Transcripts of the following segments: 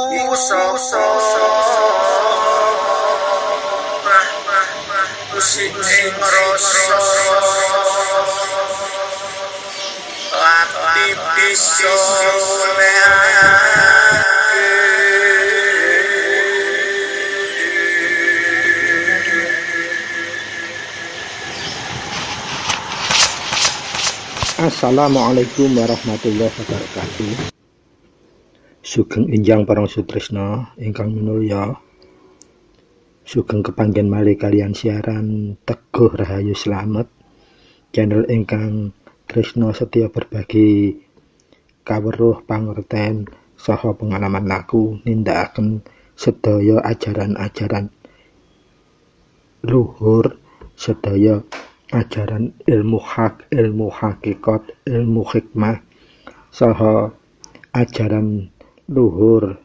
sapa sing ngrasa ati bisa Assalamualaikum warahmatullahi wabarakatuh. Sugeng enjang parang sutresna ingkang minulya. Sugeng kepanggen malih kalian siaran Teguh Rahayu Slamet, channel ingkang tresna setya berbagi kaweruh pangerten saha pengalaman laku nindakaken sedaya ajaran-ajaran luhur, sedaya ajaran ilmu hak, ilmu hakikat, ilmu hikmah, saha ajaran luhur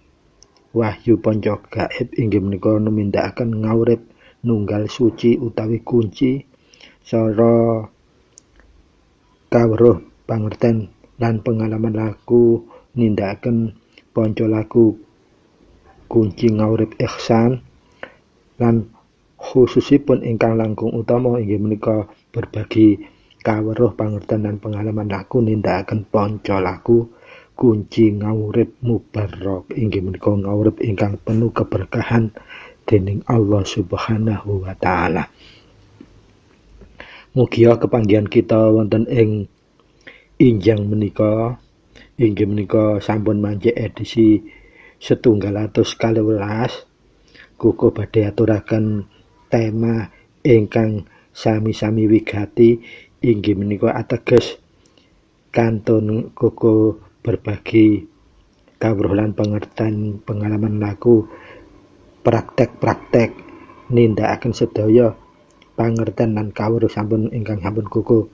wahyu panca gaib inggih menika numindakaken ngaurip nunggal suci utawi kunci sara kawruh pangerten lan pengalaman laku nindakaken panca laku kunci ngaurip ihsan lan khususipun ingkang langkung utama inggih menika berbagi kaweruh pangerten dan pengalaman laku nindakaken panca laku kunci ngaurip mubarok inggih menika ngaurip ingkang penuh keberkahan dening Allah Subhanahu wa taala. Mugi kepanggihan kita wonten ing injang menika inggih menika sampun manjek edisi 112. Kuku badhe aturaken tema ingkang sami-sami wigati inggih menika ateges kantun kuku berbagi kawruh lan pangerten pengalaman laku praktek-praktek nindakaken sedaya pangerten lan kawruh sampun ingkang sampun kuku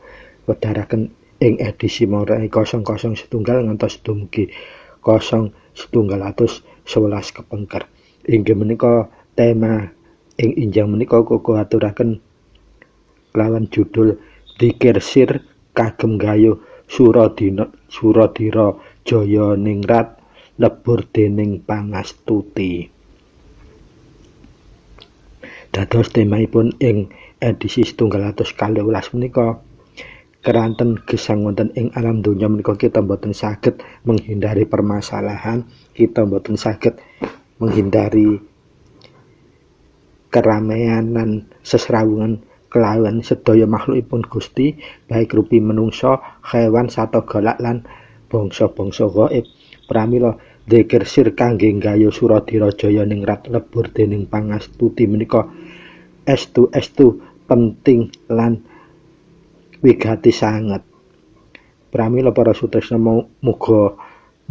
wedharaken ing edisi mulai 001 ngantos dumugi 0111 kepengker. Inggih menika tema ing injang menika kuku aturaken kelawan judul Dzikir Sir kagem gayuh Suradira Jaya Ningrat lebur dening pangastuti. Dados temaipun ing edisi 112 menika keranten gesang wonten ing alam donya menika kita mboten saged menghindari permasalahan, kita mboten saged menghindari keramaian lan sesrawungan kelawan sedaya makhlukipun Gusti, baik rupi menungsa, hewan, satogolak lan bangsa-bangsa gaib. Pramila dzikir sir kangge gayuh Suradira Jaya Ningrat lebur dening pangastuti menika estu penting lan wigati sanget. Pramila para sutresna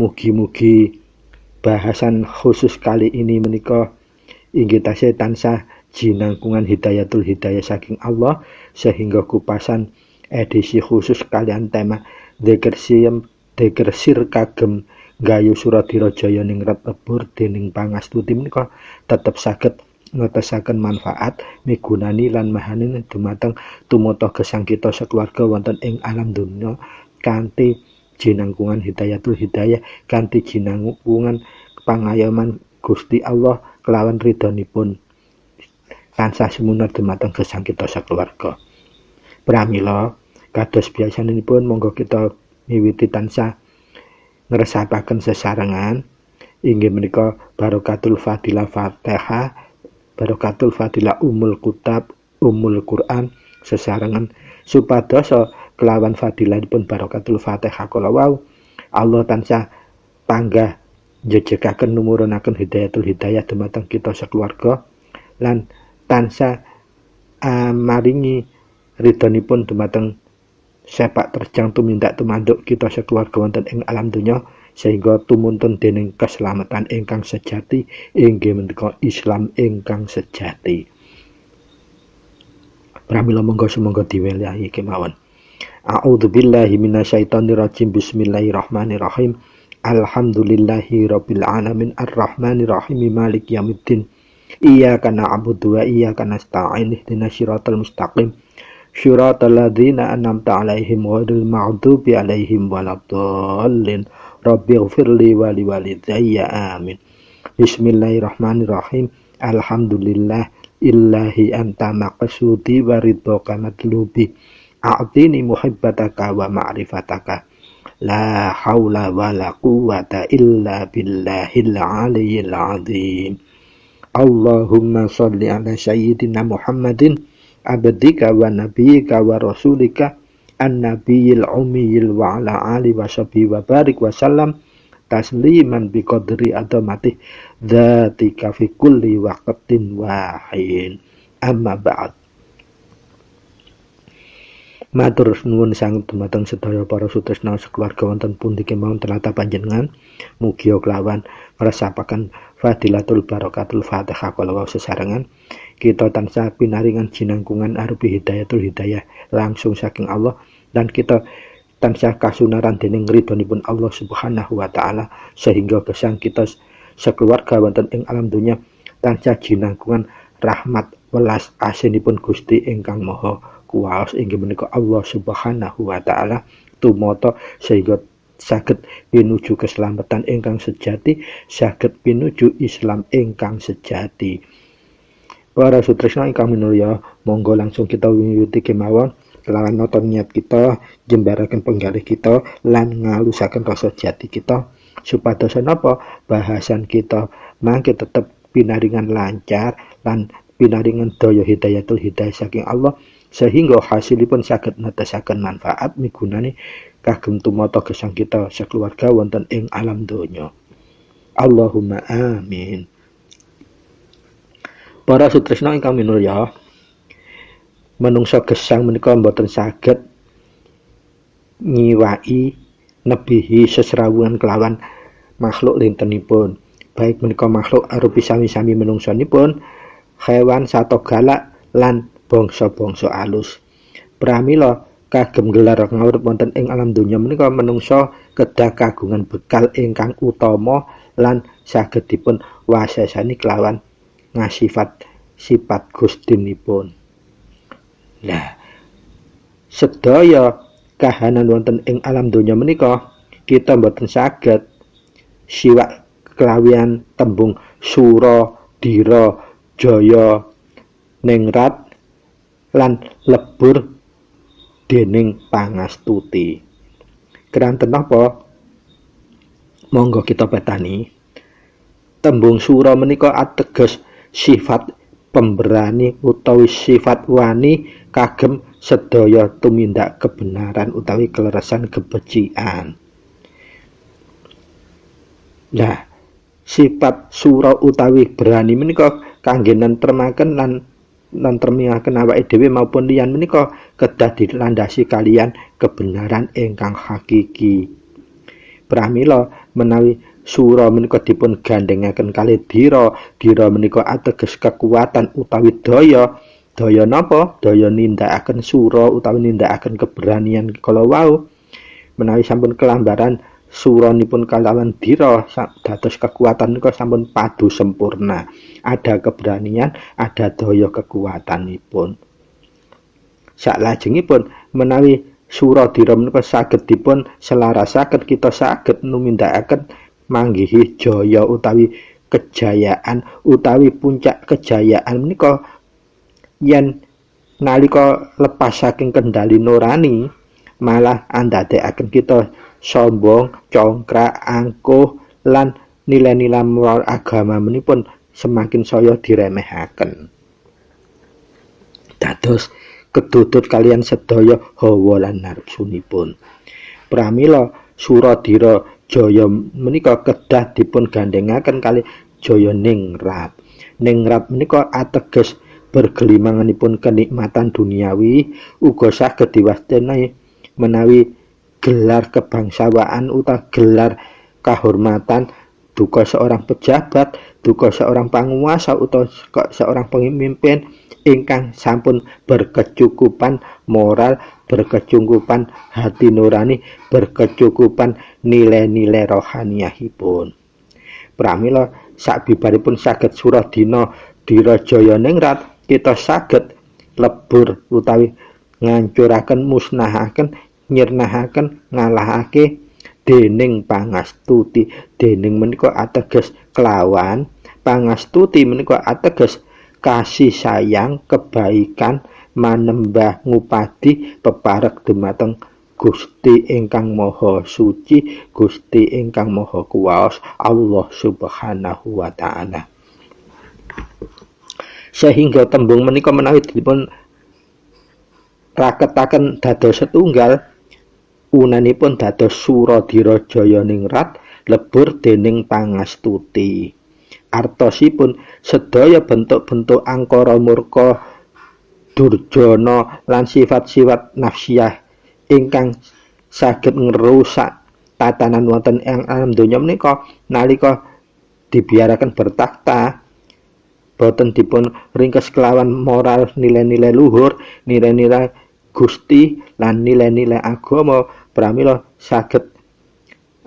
mugi-mugi bahasan khusus kali ini menika inggih tansah jinangkungan hidayatul hidayah saking Allah sehingga kupasan edisi khusus kalian tema dzikir sir kagem gayuh Suradira Jaya Ningrat lebur dening pangastuti menika tetep saged ngetesaken manfaat migunani lan mahanin dumateng tumata gesang kita sakeluarga wonten ing alam dunya kanthi jinangkungan hidayatul hidayah, kanthi jinangkungan pangayoman Gusti Allah kelawan ridhonipun tansah sumunar dumateng gesang kita sakeluarga. Pramila kados biasanipun monggo kita miwiti tansah ngresapaken sesarengan inggih menika Barokatul Fadilah Fatihah, Barokatul Fadilah Ummul Quran sesarengan supados kelawan fadilahipun Barokatul Fatihah kala wau Allah tansah panggah njejegaken numurunaken hidayatul hidayah dumateng kita sakeluarga lan tansah maringi ridhonipun dumateng sepak terjang tumindak tumanduk kita sakeluarga wonten ing alam donya sehingga tumuntun dening keselamatan ingkang sejati inggih menika Islam ingkang sejati. Pramila monggo sumangga diwelahi kemawon. A'udzubillahi minasyaitonirrajim. Bismillahirrahmanirrahim. Alhamdulillahi rabbil alamin arrahmanirrahim maliki yaumiddin. Iyyaka na'budu wa iyyaka nasta'in ihdinas siratal mustaqim syiratal ladzina an'amta 'alaihim ghairil maghdubi 'alaihim waladdallin. Rabbighfirli wa liwalidayya amin. Bismillahirrahmanirrahim. Alhamdulillah illahi anta maqsudi wa ridhoka matlubi. A'tini muhibbataka wa ma'rifataka. La haula wa la quwwata illa billahil aliyyil azim. Allahumma sholli ala sayyidina Muhammadin abdika wa nabiyyika wa rasulika an-nabiyil ummiyil wa ala ali wa sahbihi wa barik wa sallam tasliman bi qadri adamati dzatika fi kulli waqtin wahin. Amma ba'd. Matur nuwun sanget dumateng sedaya para sutresna sekeluarga wonten pundi kemawon tlatah panjenengan, mugi kelawan ngresapaken fadilatul barakatul Fatihah kala wau sesarengan kita tansah pinaringan jinangkungan arupi hidayatul hidayah langsung saking Allah, dan kita tansah kasunaran dening ridhonipun Allah Subhanahu wa taala, sehingga gesang kita sekeluarga wonten ing alam dunya tansah jinangkungan rahmat welas asinipun Gusti ingkang Maha Kuwaos inggih menika Allah Subhanahu wa taala tumata sehingga saged pinuju keselamatan ingkang sejati, saged pinuju Islam ingkang sejati. Para sutresna ingkang minulya, monggo langsung kita wiwiti kemawon kelawan nata niat kita, jembaraken penggalih kita lan ngalusaken rasa jati kita supados napa bahasan kita mangke tetep pinaringan lancar lan pinaringan daya hidayatul hidayah saking Allah, sehingga hasilipun saged netesaken manfaat migunani kagem tumata gesang kita sekeluarga wonten ing alam donya. Allahumma amin. Para sutresna ingkang minulya, menungsa gesang menika boten saged nyiwai nebihi sesrawungan kelawan makhluk lintenipun, baik menika makhluk arupi sami-sami menungsanipun, hewan sato galak lan bangsa-bangsa alus. Pramila kagem gelar ngawur wonten ing alam donya menika menungsa kedah kagungan bekal ingkang utama lan saged dipun wasesani kelawan ngasifat sifat gustinipun. Lah sedaya kahanan wonten ing alam donya menika kita mboten saged siwak kelawian tembung sura, dira, jaya, ningrat lan lebur dening pangastuti. Keranten napa? Monggo kita petani. Tembung sura menika ateges sifat pemberani utawi sifat wani kagem sedaya tumindak kebenaran utawi keleresan kebecikan. Nah, sifat sura utawi berani menika kangge nentremaken lan termiaken awake dhewe maupun liyan menika kedah dilandasi kalian kebenaran ingkang hakiki. Pramila menawi sura menika dipun gandhengaken kalih dira menika ateges kekuatan utawi daya napa? Daya nindakaken sura utawi nindakaken keberanian kala wau. Menawi sampun kelambaran suranipun kalawan dira dados kekuatan menika sampun padu sempurna. Ada keberanian, ada daya kekuatanipun. Saklajengipun menawi sura dira menika saged dipun selarasaken, kita saged numindakaken manggihi jaya utawi kejayaan utawi puncak kejayaan menika yen nalika lepas saking kendali nurani malah andadekaken kita sombong, congkrak, angkuh lan nilai-nilai moral agama menipun semakin saya diremehaken. Dados kedudut kalian sedaya hawa lan nafsunipun. Pramila sura dira jaya menika kedah dipun gandhengaken kalih jaya ningrat. Ningrat menika ateges bergelimanganipun kenikmatan duniawi, uga saged diwastani menawi gelar kebangsawaan utawa gelar kehormatan duka seorang pejabat, duka seorang penguasa utawa seorang pemimpin ingkang sampun berkecukupan moral, berkecukupan hati nurani, berkecukupan nilai-nilai rohaniyahipun. Pramila sabibaripun saged sura dina dira jaya ningrat, kita saged lebur utawi ngancuraken, musnahaken, nyirnahaken, ngalahake dening pangastuti. Dening menika ateges kelawan, pangastuti menika ateges kasih sayang, kebaikan, manembah ngupadi peparek dumateng Gusti ingkang Maha Suci, Gusti ingkang Maha Kuwaos, Allah Subhanahu wa taala. Sehingga tembung menika menawi dipun raketaken dados setunggal, unanipun dados Suradira Jayaningrat lebur dening pangastuti. Artosipun sedaya bentuk-bentuk angkara murka, durjana lan sifat-sifat nafsiyah ingkang saged ngrusak tatanan wonten ing alam donya menika nalika dibiaraken bertakhta boten dipun ringkes kelawan moral, nilai-nilai luhur, nilai-nilai Gusti lan nilai-nilai agama pramila saged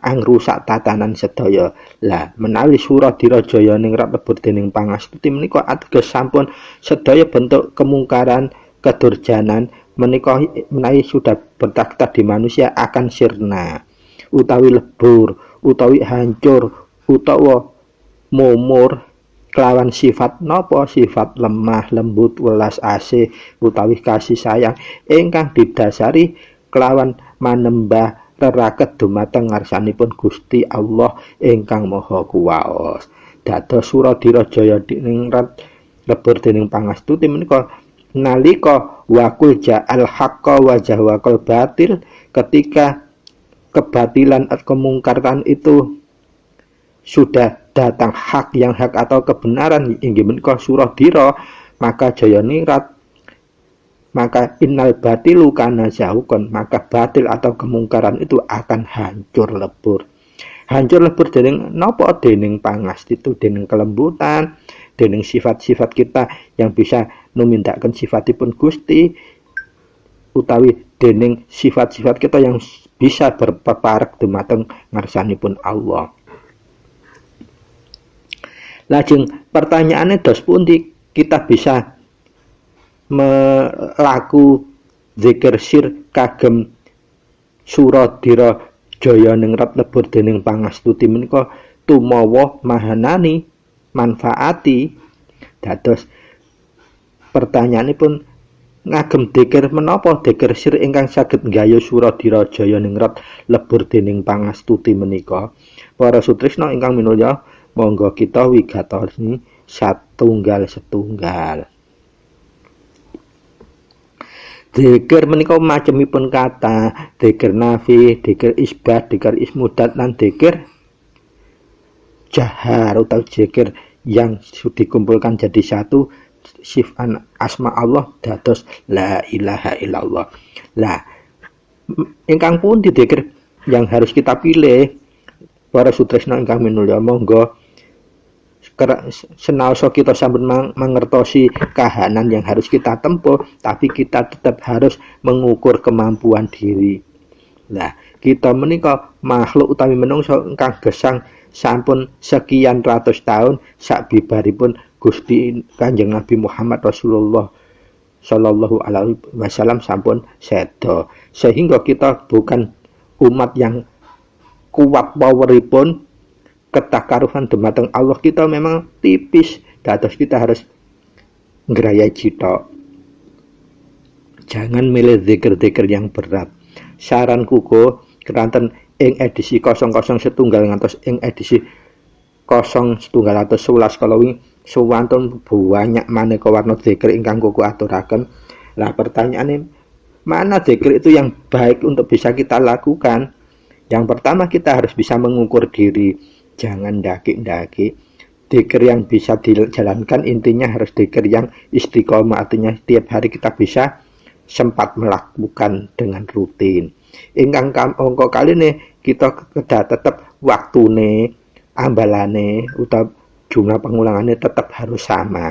angrusak tatanan sedaya. Lah menawi Suradira Jayaningrat lebur dening pangastuti menika ateges sampun sedaya bentuk kemungkaran, kedurjanan menika menawi sudah bertakhta di manusia akan sirna, utawi lebur, utawi hancur, utawa mumur kelawan sifat napa? Sifat lemah, lembut, welas asih, utawi kasih sayang ingkang didasari kelawan manembah reraket dumateng ngarsanipun Gusti Allah ingkang Maha Kuwaos. Dados Suradira Jayaningrat lebur dening pangastuti menika nalika wakul ja'al haqqa wa jahwaqal batil, ketika kebatilan atau kemungkaran itu sudah datang hak yang hak atau kebenaran inggih menika Suradira, maka Jayaningrat, maka innal batilu kana zahuqan, maka batil atau kemungkaran itu akan hancur lebur. Hancur lebur dening napa? Dening pangastuti, dening kelembutan, dening sifat-sifat kita yang bisa numindakaken sifatipun Gusti, utawi dening sifat-sifat kita yang bisa berpeparek dumateng ngarsanipun Allah. Lajeng pertanyaannya dos pundi kita bisa melaku zikir sir kagem Suradira Jayaningrat lebur dening pangastuti menika tumawa mahanani manfaati. Dados pertanyaanipun ngagem dzikir menapa dzikir sir ingkang saged nggayuh Suradira Jayaningrat lebur dening pangastuti menika? Para sutresna ingkang minulya, monggo kita wigatoni satunggal-setunggal. Dzikir menika macemipun kata, dzikir nafi, dzikir isbat, dzikir ismudat lan dzikir jahar atau dzikir yang dikumpulkan jadi satu sifat asma Allah dados la ilaha illallah. Lah ingkang pundi dzikir yang harus kita pilih? Para sutresna ingkang minulya, monggo senaosa kita sampun mangertosi kahanan yang harus kita tempuh, tapi kita tetap harus mengukur kemampuan diri. Lah kita menika makhluk utawi menungso ingkang gesang sampun sekian ratus tahun sabibaripun Gusti Kanjeng Nabi Muhammad Rasulullah Shallallahu Alaihi Wasallam sampun sedo, sehingga kita bukan umat yang kuat poweripun ketakaruhan dumateng Allah, kita memang tipis, dados kita harus ngrayai cita. Jangan milih zikir-zikir yang berat. Saranku go keranten ing edisi 001 ngantos ing edisi 0111 kalau wingi suwantun banyak maneka warna zikir ingkang kuku aturaken. Lah pertanyaane, mana zikir itu yang baik untuk bisa kita lakukan? Yang pertama, kita harus bisa mengukur diri, jangan daki-daki. Dzikir yang bisa dijalankan intinya harus dzikir yang istiqomah, artinya tiap hari kita bisa sempat melakukan dengan rutin. Ingkang angka kaline kita kedah tetap waktune, ambalane utawa jumlah pengulangannya tetap harus sama.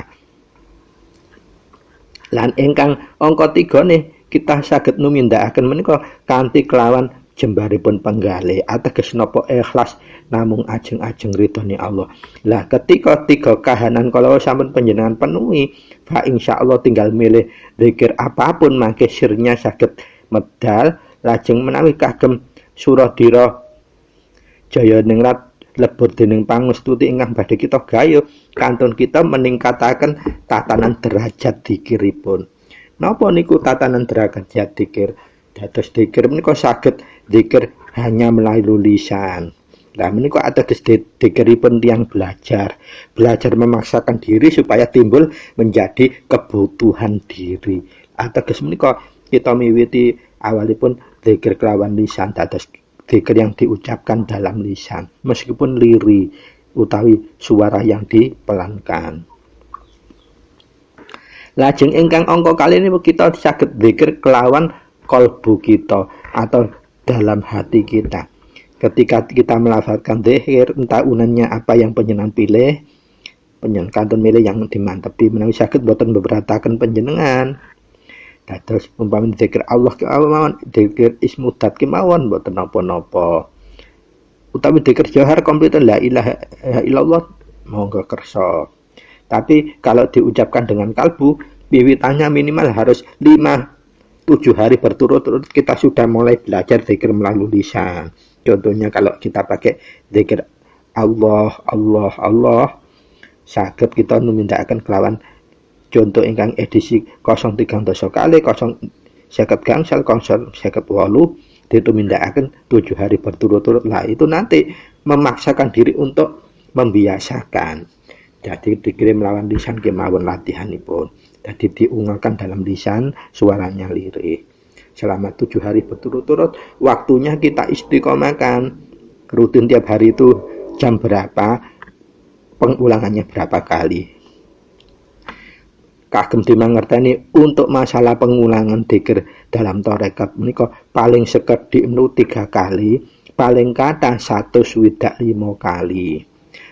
Lan ingkang angka 3 nih kita saged numindakaken menika kanthi kelawan jembaripun penggalih ateges napa ikhlas namung ajeng-ajeng ridhone Allah. Lah ketika 3 kahanan kalau sampun panjenengan penuhi, fa insyaallah tinggal milih zikir apapun mangke sirnya saged medal. Lajeng menawi kagem Suradira jaya ningrat lebur dening pangestuti ingkang badhe kita gayuh kantun kita meningkataken tatanan derajat dzikiripun. Napa niku tatanan derajat dzikir? Dados dzikir menika saged dzikir hanya melalui lisan. Lah menika ateges dzikiripun tiyang belajar memaksakan diri supaya timbul menjadi kebutuhan diri. Ateges menika kita miwiti awalipun dzikir kelawan lisan, dados dzikir yang diucapkan dalam lisan meskipun liri utawi suara yang dipelankan. Lajeng ingkang angka kali ini kita saged dzikir kelawan kalbu kita atau dalam hati kita. Ketika kita melafalkan dzikir, entah unannya apa yang panjenengan pilih, panjenengan kantun milih yang dimantepi menawi saged boten beberataken panjenengan. Dados umpami dzikir Allah kemawon, dzikir ismudat kemawon boten napa-napa. Utawi dzikir johar komplit la ilaha illallah monggo kersa. Tapi kalau diucapkan dengan kalbu, wiwitannya minimal harus 5-7 hari berturut-turut kita sudah mulai belajar dzikir melalui lisan. Contohnya kalau kita pakai dzikir Allah, saged kita numindakaken kelawan contoh ingkang edisi 030 kali 050 gangsal 058 ditumindakaken 7 hari berturut-turut. Lah itu nanti memaksakan diri untuk membiasakan. Jadi dikirim melawan lisan kemawon latihanipun. Jadi diungalkan dalam lisan, suaranya lirih. Selama 7 hari berturut-turut, waktunya kita istiqomahkan. Rutin tiap hari itu jam berapa, pengulangannya berapa kali. Kagem dimangerteni untuk masalah pengulangan dzikir dalam tarekat menika paling sekedhik 3 kali, paling kathah 125 kali.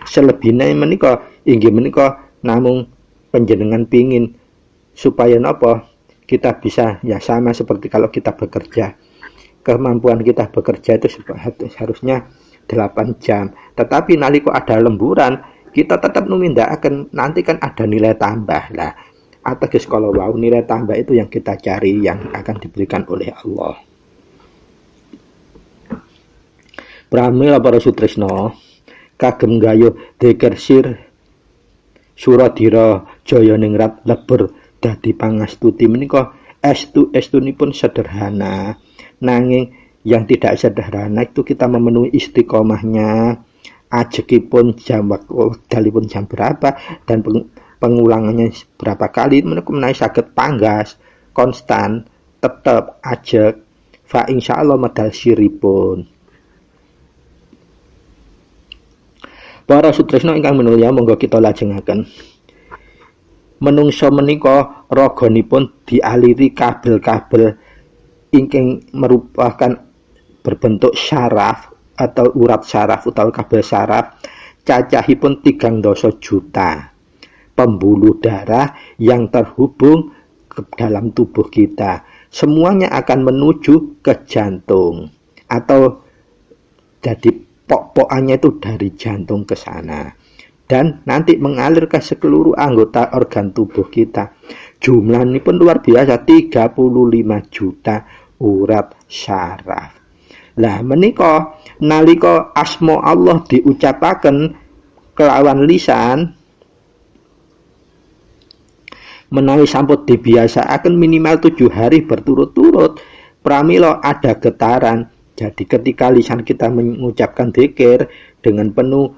Selebihnya menika inggih menika namung panjenengan pingin supaya napa kita bisa ya sama seperti kalau kita bekerja. Kemampuan kita bekerja itu harusnya 8 jam. Tetapi nalika ada lemburan, kita tetap numindakaken nanti kan ada nilai tambah. Lah, ateges kalau wau nilai tambah itu yang kita cari yang akan diberikan oleh Allah. Pramila para sutresna, kagem gayuh dzikir sir Suradira jaya ningrat lebur dadi pangastuti menika estunipun sederhana, nanging yang tidak sederhana itu kita memenuhi istiqomahnya, ajekipun jam wekdalipun jam berapa dan pengulangannya berapa kali menika menawi saged panggas konstan tetep ajek fa insyaallah medal siripun. Para sutresna ingkang minulya monggo kita lajengaken. Menungso menika raganipun dialiri kabel-kabel ingkang merupakan berbentuk syaraf atau urat syaraf utawi kabel syaraf, cacahipun 3 juta pembuluh darah yang terhubung ke dalam tubuh kita. Semuanya akan menuju ke jantung atau jadi pok-pokannya itu dari jantung ke sana. Dan nanti mengalir ke seluruh anggota organ tubuh kita. Jumlah ini pun luar biasa, 35 juta urat syaraf. Lah menika nalika asma Allah diucapaken kelawan lisan, menawi sampun dibiasaaken minimal 7 hari berturut-turut, pramila ada getaran. Jadi ketika lisan kita mengucapkan dzikir dengan penuh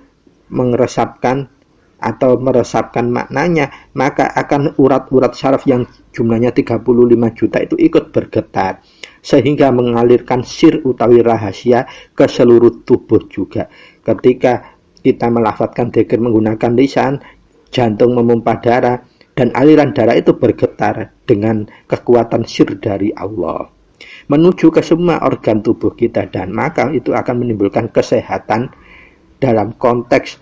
meresapkan atau meresapkan maknanya, maka akan urat-urat syaraf yang jumlahnya 35 juta itu ikut bergetar sehingga mengalirkan sir utawi rahasia ke seluruh tubuh juga. Ketika kita melafadzkan dzikir menggunakan lisan, jantung memompa darah dan aliran darah itu bergetar dengan kekuatan sir dari Allah menuju ke semua organ tubuh kita, dan maka itu akan menimbulkan kesehatan dalam konteks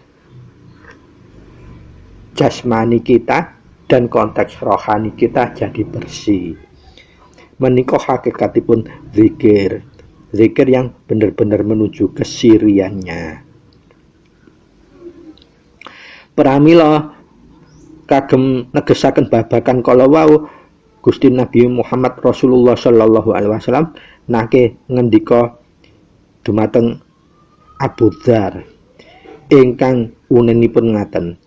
jasmani kita dan konteks rohani kita jadi bersih. Menika hakikatipun zikir, zikir yang benar-benar menuju kesiriannya. Pramila kagem negesaken babakan kala wau Gusti Nabi Muhammad Rasulullah sallallahu alaihi wasallam nake ngendika dumateng Abu Dzar ingkang unenipun ngaten,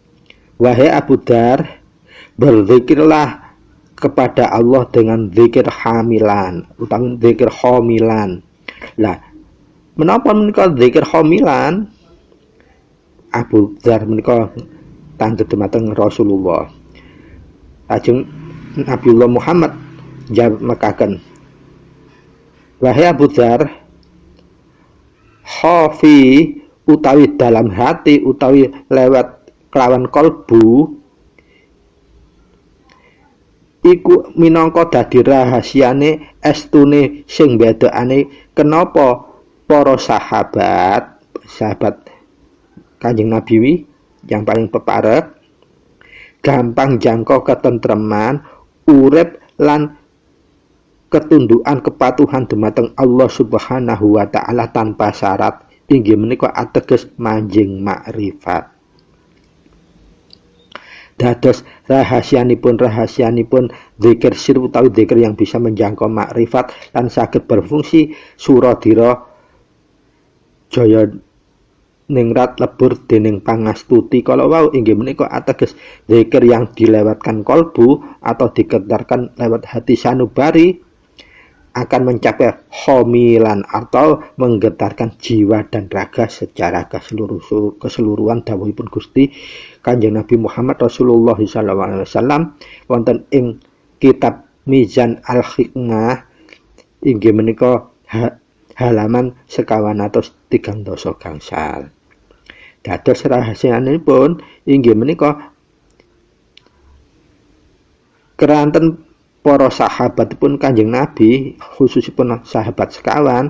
wahai Abu Dzar, berzikirlah kepada Allah dengan zikir hamilan utawi zikir homilan. Lah menapa menika zikir homilan? Abu Dzar menika tandhet dumateng Rasulullah. Lajeng Nabiullah Muhammad jawab mekaken, wahai Abu Dzar, khafi utawi dalam hati utawi lewat kelawan kolbu iku minangka dadi rahasiane estune sing bedakane kenapa para sahabat Kanjeng Nabi yang paling peparek gampang jangkau ketentreman urip lan ketundukan kepatuhan dumateng Allah Subhanahu wa taala tanpa syarat, inggih menika ateges manjing makrifat. Dados rahasianipun zikir sir utawi zikir yang bisa menjangkau makrifat lan saged berfungsi suradira jaya ningrat lebur dening pangastuti kala wau, inggih menika ateges zikir yang dilewatkan kolbu atau dikedarkan lewat hati sanubari akan mencapai homilan atau menggetarkan jiwa dan raga secara keseluruhan. Dawuhipun Gusti Kanjeng Nabi Muhammad Rasulullah SAW wonten ing kitab Mizan Al-Hikmah inggih menika halaman 130 gangsal. Dados rahasianipun inggih menika keranten para sahabat pun Kanjeng Nabi, khususipun sahabat sekawan,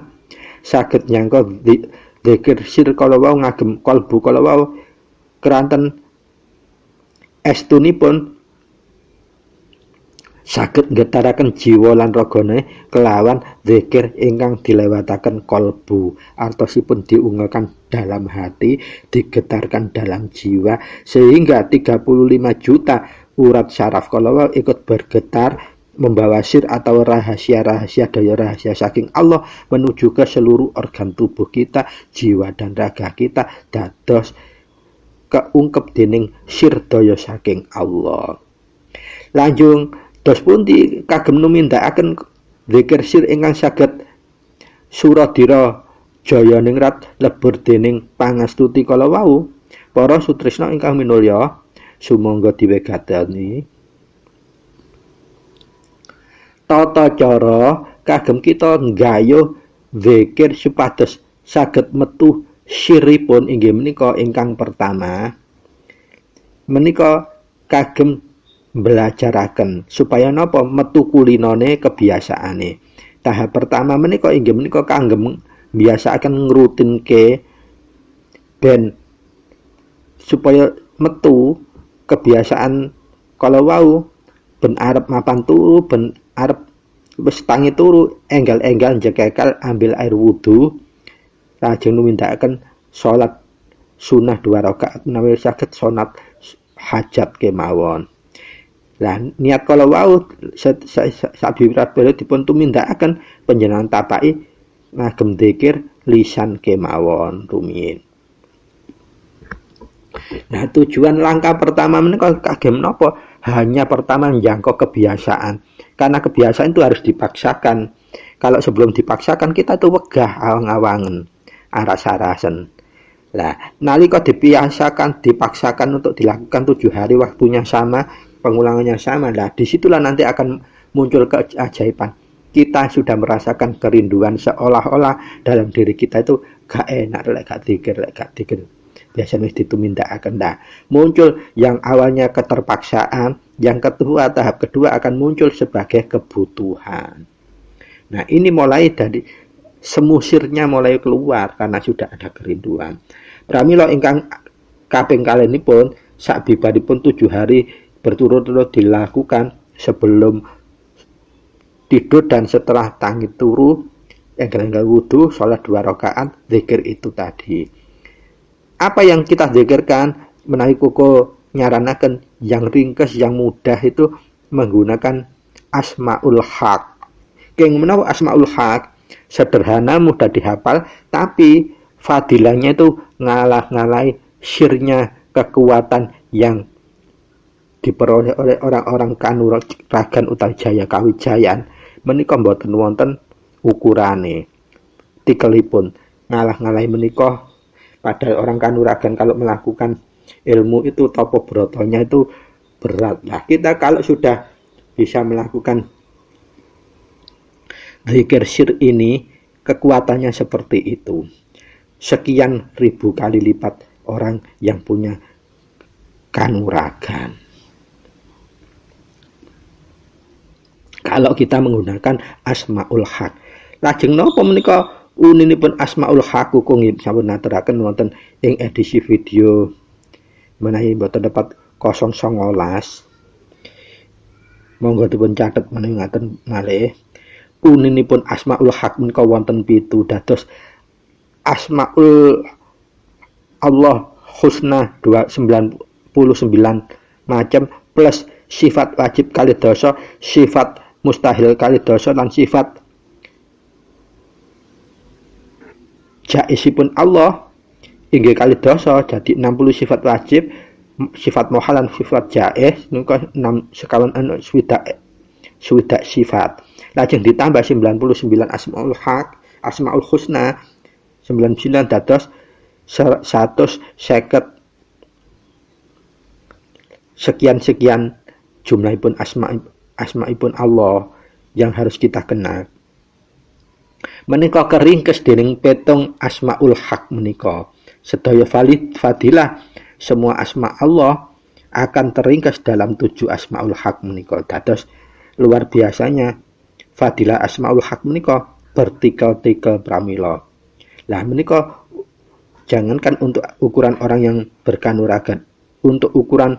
saged nyangka zikir sir kala wau ngagem kalbu kala wau keranten estunipun saged ngetaraken jiwa lan ragane kelawan zikir ingkang dilewataken kalbu, artosipun diunggahkan dalam hati, digetarkan dalam jiwa, sehingga 35 juta urat syaraf kalau ikut bergetar membawa sir atau rahasia-rahasia daya rahasia saking Allah menuju ke seluruh organ tubuh kita, jiwa dan raga kita, dados keungkep dening sir daya saking Allah. Lanjung dos pundi kagem numindakaken zikir sir ingkang saged suradira jaya ningrat lebur dening pangastuti kala wau. Para sutresna ingkang minulya, sumangga diwegatani tata cara kagem kita nggayuh zikir supados saged metu siripun, inggih menika ingkang pertama menika kagem belajaraken supaya napa metu kulinane kebiasaane. Tahap pertama menika inggih menika kangge biasaken ngrutinke ben supaya metu kebiasaan kalau wau ben arep mapan turu, ben arep wis tangi turu enggal-enggal njekekal ambil air wudu lajeng numindakaken salat sunah 2 rakaat menawi saged salat hajat kemawon. Lah niat kalau wau sabirat beliau dipun tumindakaken panjenengan tapaki ngagem dzikir lisan kemawon rumiyin. Nah, tujuan langkah pertama menika kagem napa? Hanya pertama menjangkau kebiasaan. Karena kebiasaan itu harus dipaksakan. Kalau sebelum dipaksakan kita tuh wegah awang-awangen, aras-arasen. Lah, nalika dipaksakan untuk dilakukan 7 hari waktunya sama, pengulangannya sama. Lah, disitulah nanti akan muncul keajaiban. Kita sudah merasakan kerinduan seolah-olah dalam diri kita itu gak enak lek gak dzikir. Biasanya wis ditumindakaken. Nah, muncul yang awalnya keterpaksaan, yang kedua tahap kedua akan muncul sebagai kebutuhan. Nah, ini mulai dari semusirnya mulai keluar karena sudah ada kerinduan. Pramila ingkang kaping kalenipun sabibaripun 7 hari berturut-turut dilakukan sebelum tidur dan setelah tangi turu, enggal-enggal wudu, sholat 2 rakaat, zikir itu tadi. Apa yang kita zikirkan, menawi kuko nyaranaken yang ringkes, yang mudah itu menggunakan Asmaul Haq. Keng menawa Asmaul Haq sederhana, mudah dihafal, tapi fadilahnya itu ngalah-ngalahi syirnya kekuatan yang diperoleh oleh orang-orang kanuragan utawi jaya kawijayan menika mboten wonten ukurane. Tikelipun ngalah-ngalahi menika, padahal orang kanuragan kalau melakukan ilmu itu topo brotonya itu berat. Nah, kita kalau sudah bisa melakukan zikir syir ini, kekuatannya seperti itu. Sekian ribu kali lipat orang yang punya kanuragan. Kalau kita menggunakan asmaul haq. Lajeng napa menika uninipun asmaul haq kung sampun naturaken wonten ing edisi video menawi mboten dapat 019. Monggo dipun catet menawi ngaten malih. Uninipun asmaul haq menika wonten 7 dados asmaul Allah husna 99 macam plus sifat wajib kali dosa, sifat mustahil kali dosa, dan sifat jaisipun Allah inggih kali dosa, jadi 60 sifat wajib, sifat mohal dan sifat jais niku 6 sekawan swidak sifat. Lajeng ditambah 99 asmaul haq, asmaul husna 99 dados 150 sekian jumlahipun asmaipun Allah yang harus kita kenal. Menika keringkes dening petung asmaul haq menika. Sedaya fadilah semua asma Allah akan teringkas dalam 7 asmaul haq menika. Dados luar biasanya fadilah asmaul haq menika bertikel-tikel pramila. Lah menika jangankan untuk ukuran orang yang berkanuragan, untuk ukuran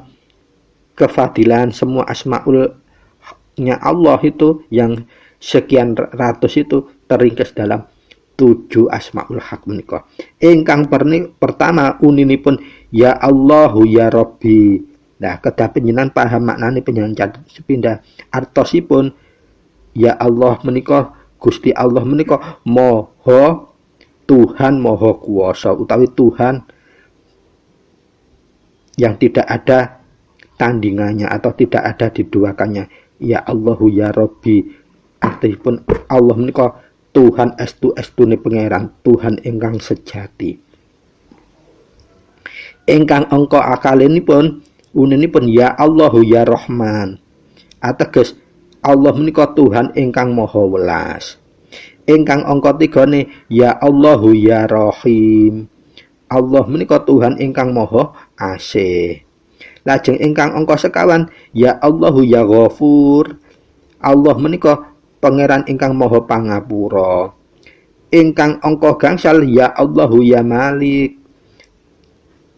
kefadilan semua asmaulnya Allah itu yang sekian ratus itu teringkas dalam 7 asmaul haq menika. Ingkang pertama uninipun ya Allahu ya Rabbi. Nah, kedah panjenengan paham maknane panjenengan catet sepindah artosipun ya Allah menika Gusti Allah menika Maha Tuhan Maha Kuwasa utawi Tuhan yang tidak ada tandingannya atau tidak ada diduakannya. Ya Allahu ya Rabbi, artipun Allah menika Tuhan estune pangeran, Tuhan ingkang sejati. Ingkang angka akalenipun uninipun ya Allahu ya Rahman. Ateges Allah menika Tuhan ingkang maha welas. Ingkang angka 3 ya Allahu ya Rahim. Allah menika Tuhan ingkang maha asih. Lajeng ingkang angka 5 ya Allahu ya Ghafur. Allah menika pangeran ingkang maha pangapura. Ingkang angka gangsal ya Allahu ya Malik.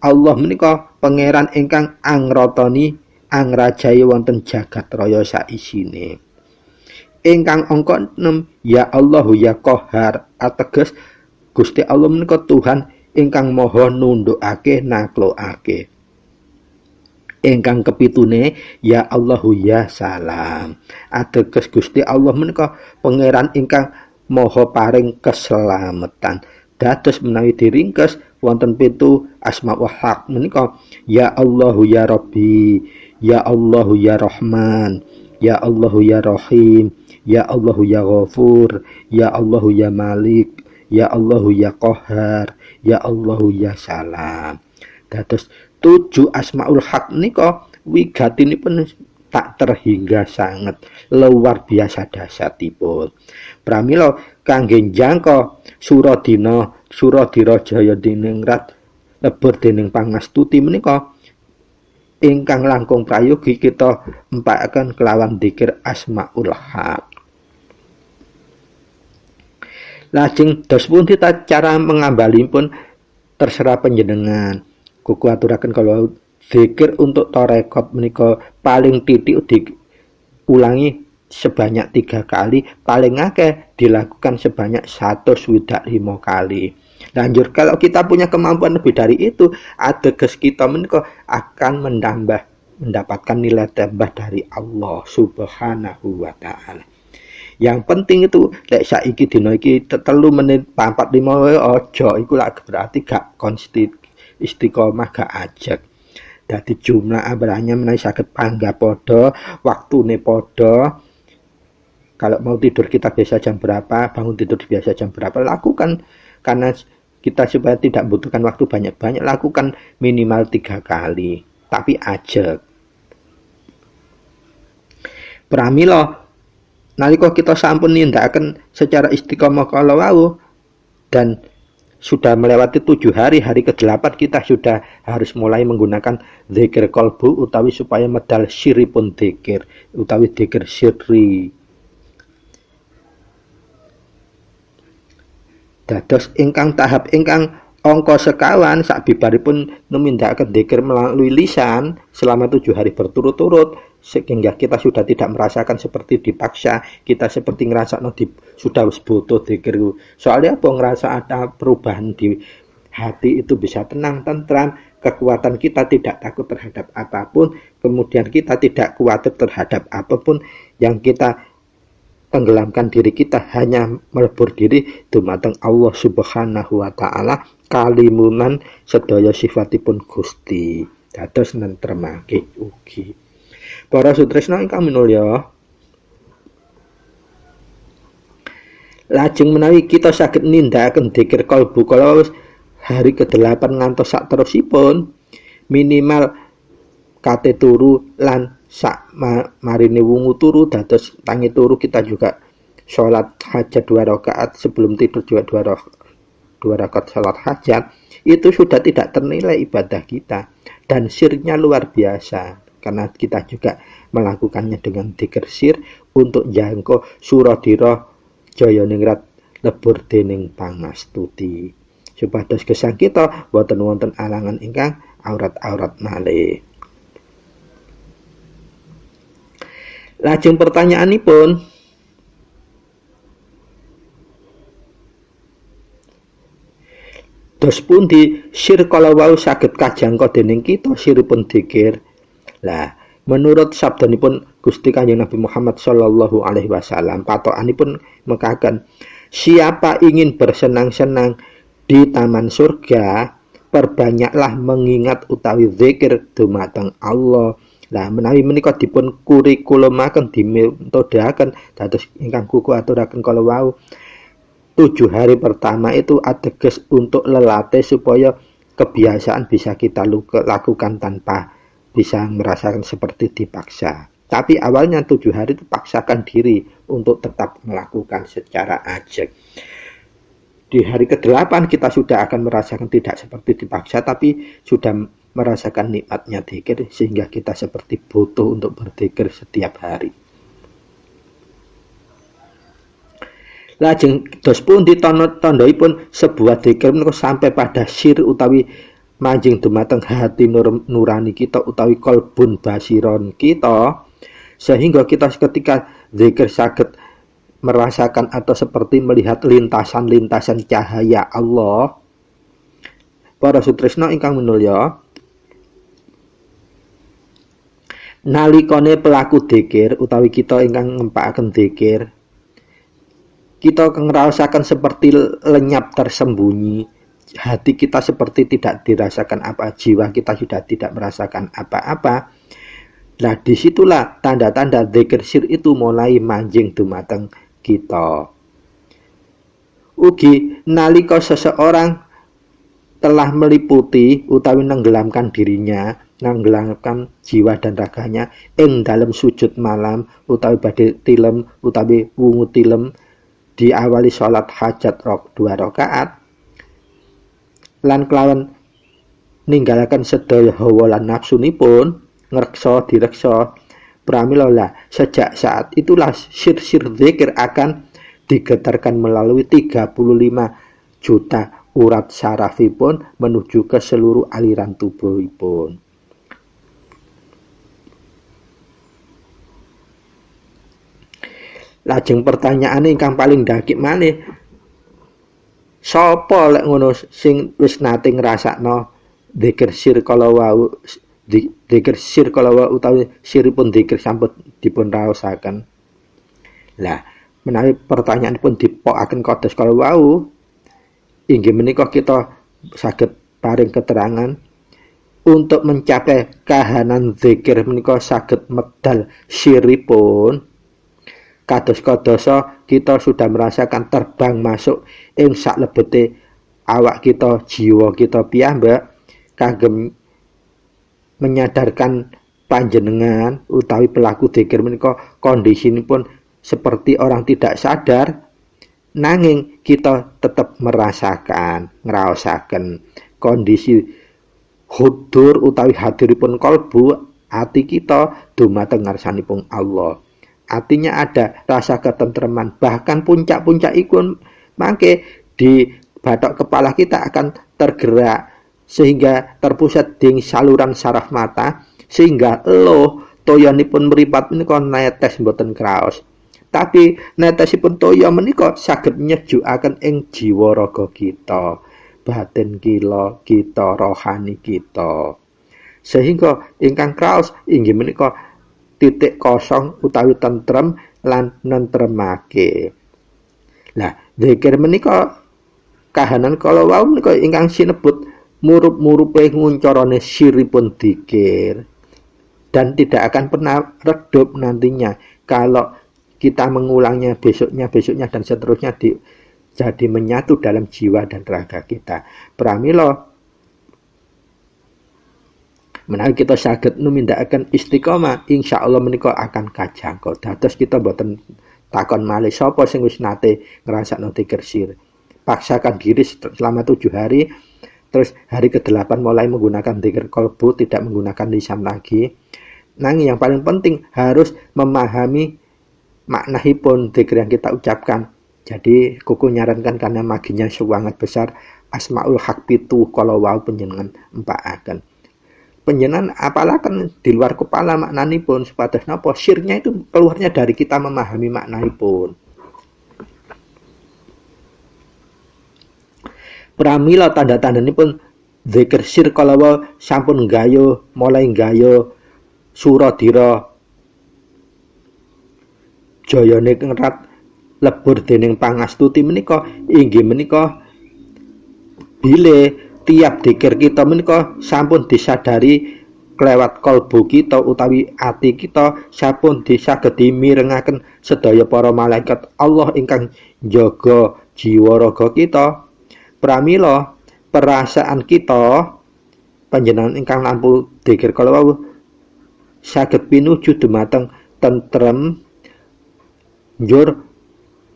Allah menika pangeran ingkang angratoni angrajai wonten jagat raya saisine. Ingkang angka 6 ya Allahu ya Qahar, ateges Gusti Allah menika Tuhan ingkang maha nundukake naklukake. Ingkang kepitune ya Allahu ya Salam, ateges Gusti Allah menika pangeran ingkang maha paring keselamatan. Dados menawi diringkes wonten 7 asmaul haq menika ya Allahu ya Rabbi, ya Allahu ya Rahman, ya Allahu ya Rahim, ya Allahu ya Ghafur, ya Allahu ya Malik, ya Allahu ya Qahar, ya Allahu ya Salam. Dados 7 asmaul haq nika wigatinipun tak terhingga sangat luar biasa dahsyatipun. Pramila kangge njangka Suradina Jaya diningrat lebur dening pangastuti menika ingkang langkung prayogi kita empakaken kelawan dzikir asmaul haq. Lajeng dos pundi cara mengambalipun terserah panjenengan. Kuku aturaken kalau dzikir untuk tarekat menika paling titik diulangi sebanyak 3 kali, paling akeh dilakukan sebanyak 125 kali. Lanjut kalau kita punya kemampuan lebih dari itu, ateges kita menika akan mendapatkan nilai tambah dari Allah Subhanahu wa taala. Yang penting itu lek saiki dina iki 3 menit 4 5 wae aja, iku lak berarti gak istiqomah, gak ajeg. Dadi jumlah abrahnya menawi saged panggah padha, waktune padha. Kalau mau tidur kita biasa jam berapa, bangun tidur biasa jam berapa, lakukan. Karena kita supaya tidak membutuhkan waktu banyak-banyak, lakukan minimal 3 kali. Tapi ajeg. Pramila nalika kita sampun nindakaken secara istiqomah kala wau dan sudah melewati 7 hari, hari ke-8 kita sudah harus mulai menggunakan zikir qalbu utawi supaya medal siripun zikir utawi zikir sirri. Dados ingkang tahap ingkang angka sekawan sabibaripun numindakaken zikir melalui lisan selama 7 hari berturut-turut, sehingga kita sudah tidak merasakan seperti dipaksa, kita seperti ngerasa sudah butuh zikir. Soalnya apa, ngerasa ada perubahan di hati itu bisa tenang, tentram, kekuatan kita tidak takut terhadap apapun, kemudian kita tidak khawatir terhadap apapun, yang kita tenggelamkan diri kita hanya melebur diri dumateng Allah Subhanahu wa taala, kalimunan sedaya sifatipun Gusti. Dados nentremake ugi. Para sutresna ingkang minulya, lajeng menawi kita saged nindakaken dzikir qalbu kala hari ke-8 ngantos sak terusipun, minimal kate turu lan sak marine wungu turu, dados tangi turu kita juga sholat hajat 2 rakaat, sebelum tidur juga 2 rakaat sholat hajat, itu sudah tidak ternilai ibadah kita dan sirnya luar biasa, karena kita juga melakukannya dengan dzikir sir untuk jangko suradira jaya ningrat lebur dening pangastuti, supados gesang kita boten wonten alangan ingkang aurat-aurat malih. Lajeng pertanyaanipun, dos pundi sir kala wau saged kajangka dening kita siripun dzikir? Lah, menurut sabdanipun Gusti Kanjeng Nabi Muhammad sallallahu alaihi wasallam, patokanipun mekaken, siapa ingin bersenang-senang di taman surga, perbanyaklah mengingat utawi zikir dumateng Allah. Lah menawi menika dipun kurikulumaken dimetodhaken dados ingkang kuku aturaken kala wau, 7 hari pertama itu ateges untuk lelatih supaya kebiasaan bisa kita lakukan tanpa bisa merasakan seperti dipaksa. Tapi awalnya 7 hari itu paksakan diri untuk tetap melakukan secara ajeg. Di hari ke-8 kita sudah akan merasakan tidak seperti dipaksa, tapi sudah merasakan nikmatnya dzikir, sehingga kita seperti butuh untuk berzikir setiap hari. Lajeng dos pundi tandhaipun sebuah dzikir menika sampai pada sir utawi manjing dumateng hati nurani kita utawi kolbun basiron kita, sehingga kita ketika dzikir saged merasakan atau seperti melihat lintasan-lintasan cahaya Allah. Para sutresna ingkang minulya, nalikane pelaku dzikir utawi kita ingkang ngempakaken dzikir, kita ngerasakan seperti lenyap tersembunyi, hati kita seperti tidak dirasakan apa, jiwa kita sudah tidak merasakan apa-apa. Nah, disitulah tanda-tanda dzikir sir itu mulai manjing dumateng kita. Ugi nalika seseorang telah meliputi utawi nenggelamkan dirinya, nenggelamkan jiwa dan raganya ing dalam sujud malam utawi badhe tilem utawi wungu tilem, diawali salat hajat 2 rakaat lan kelawan ninggalaken sedaya hawa lan nafsunipun, ngreksa direksa, pramila lah sejak saat itulah sir-sir zikir akan digetarkan melalui 35 juta urat sarafipun menuju ke seluruh aliran tubuhipun. Lajeng pertanyaan ingkang paling dakik maneh, sapa lek ngono sing wis nate ngrasakno dzikir sir kala wau, dzikir sir kala wau utawi siripun dzikir sampun dipun raosaken? Lah menawi pertanyaan pun dipokaken kados kala wau, inggih menika kita saged paring keterangan untuk mencapai kahanan zikir menika saged medal siripun kados-kadosa kita sudah merasakan terbang masuk ing saklebete awak kita, jiwa kita piyambak kagem menyadarkan panjenengan utawi pelaku zikir menika kondisinipun seperti orang tidak sadar, nanging kita tetap merasakan, ngraosaken kondisi hudur utawi hadiripun kalbu ati kita dumateng ngarsanipun Allah. Artinya ada rasa ketentreman, bahkan puncak-puncak ikun mangke di batok kepala kita akan tergerak sehingga terpusat di saluran saraf mata sehingga toyanipun mripat menika netes mboten kraos. Tapi netesipun toya menika saged nyejukaken ing jiwa raga kita, batin kita, rohani kita. Sehingga ingkang kraos inggih menika titik kosong utawi tentrem lan nentremake. Lah, zikir menika kahanan kala wau menika ingkang sinebut murup-murupe nguncarane siripun zikir dan tidak akan pernah redup nantinya kalau kita mengulangnya besoknya dan seterusnya jadi menyatu dalam jiwa dan raga kita. Pramila menawi kita saged numindakaken istiqomah, insyaallah menika akan kajangka. Dados kita boten takon malih sapa sing wis nate ngrasakno zikir sir. Paksakan diri selama 7 hari, terus hari ke-8 mulai menggunakan zikir qalbu, tidak menggunakan lisan lagi. Nanging yang paling penting harus memahami maknahipun zikir yang kita ucapkan. Jadi kuku nyarankan karena maginya sangat besar Asmaul Haq pitu kala wau panjenengan empakaken. Panjenengan apalaken di luar kepala maknanipun supados napa sirnya itu keluarnya dari kita memahami maknanipun. Pramila tanda-tandanipun zikir sir kala wau sampun gayo mulai gayo suradira jayane ngrat lebur dening pangastuti menika inggih menika bile tiap zikir kita menika sampun disadari kelewat kalbu kita utawi ati kita sampun disagedi mirengaken sedaya para malaikat Allah ingkang njaga jiwa raga kita. Pramila perasaan kita panjenengan ingkang nampu zikir kala wau saged pinuju dumateng tentrem njur